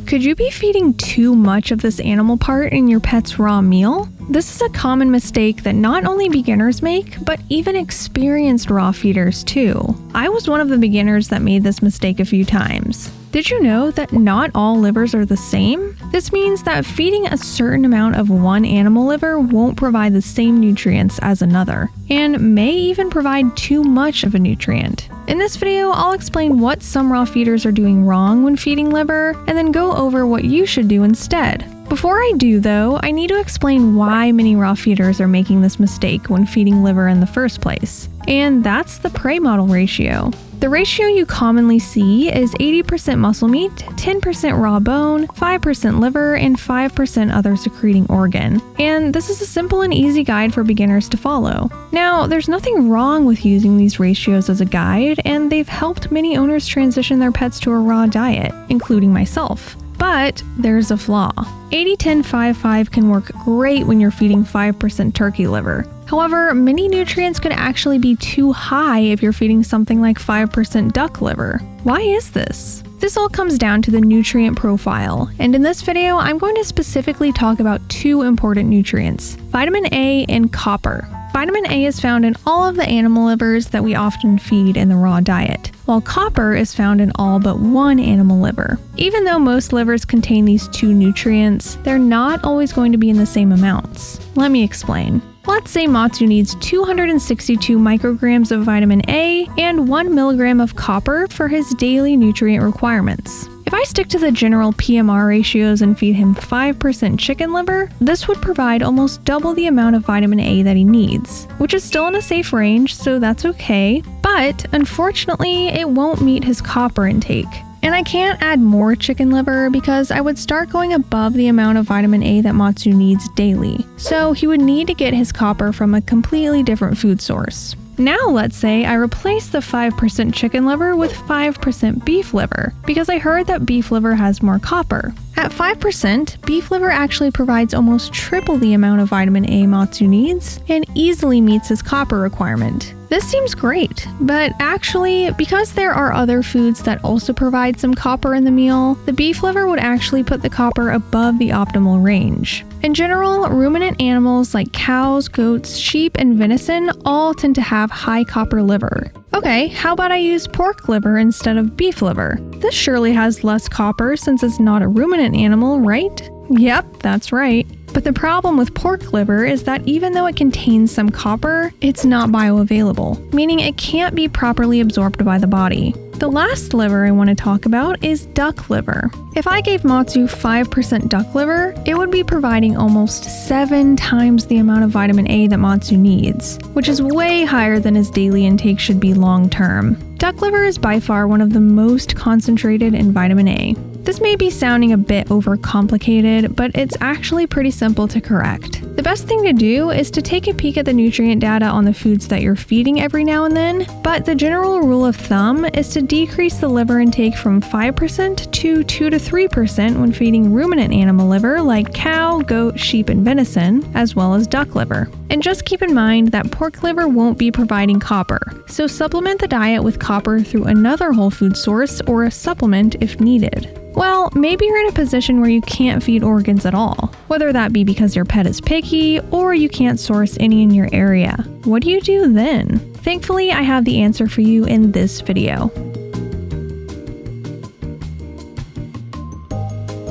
Could you be feeding too much of this animal part in your pet's raw meal? This is a common mistake that not only beginners make, but even experienced raw feeders too. I was one of the beginners that made this mistake a few times. Did you know that not all livers are the same? This means that feeding a certain amount of one animal liver won't provide the same nutrients as another, and may even provide too much of a nutrient. In this video, I'll explain what some raw feeders are doing wrong when feeding liver, and then go over what you should do instead. Before I do though, I need to explain why many raw feeders are making this mistake when feeding liver in the first place, and that's the prey model ratio. The ratio you commonly see is 80% muscle meat, 10% raw bone, 5% liver, and 5% other secreting organ. And this is a simple and easy guide for beginners to follow. Now, there's nothing wrong with using these ratios as a guide, and they've helped many owners transition their pets to a raw diet, including myself. But there's a flaw. 80-10-5-5 can work great when you're feeding 5% turkey liver. However, many nutrients could actually be too high if you're feeding something like 5% duck liver. Why is this? This all comes down to the nutrient profile, and in this video, I'm going to specifically talk about two important nutrients: vitamin A and copper. Vitamin A is found in all of the animal livers that we often feed in the raw diet, while copper is found in all but one animal liver. Even though most livers contain these two nutrients, they're not always going to be in the same amounts. Let me explain. Let's say Matsu needs 262 micrograms of vitamin A and 1 milligram of copper for his daily nutrient requirements. If I stick to the general PMR ratios and feed him 5% chicken liver, this would provide almost double the amount of vitamin A that he needs, which is still in a safe range, so that's okay. But unfortunately, it won't meet his copper intake. And I can't add more chicken liver because I would start going above the amount of vitamin A that Matsu needs daily. So he would need to get his copper from a completely different food source. Now let's say I replace the 5% chicken liver with 5% beef liver, because I heard that beef liver has more copper. At 5%, beef liver actually provides almost triple the amount of vitamin A Matsu needs and easily meets his copper requirement. This seems great, but actually, because there are other foods that also provide some copper in the meal, the beef liver would actually put the copper above the optimal range. In general, ruminant animals like cows, goats, sheep, and venison all tend to have high copper liver. Okay, how about I use pork liver instead of beef liver? This surely has less copper since it's not a ruminant animal, right? Yep, that's right. But the problem with pork liver is that even though it contains some copper, it's not bioavailable, meaning it can't be properly absorbed by the body. The last liver I want to talk about is duck liver. If I gave Matsu 5% duck liver, it would be providing almost 7 times the amount of vitamin A that Matsu needs, which is way higher than his daily intake should be long term. Duck liver is by far one of the most concentrated in vitamin A. This may be sounding a bit overcomplicated, but it's actually pretty simple to correct. The best thing to do is to take a peek at the nutrient data on the foods that you're feeding every now and then, but the general rule of thumb is to decrease the liver intake from 5% to 2-3% when feeding ruminant animal liver like cow, goat, sheep, and venison, as well as duck liver. And just keep in mind that pork liver won't be providing copper, so supplement the diet with copper through another whole food source or a supplement if needed. Well, maybe you're in a position where you can't feed organs at all, whether that be because your pet is picky or you can't source any in your area. What do you do then? Thankfully, I have the answer for you in this video.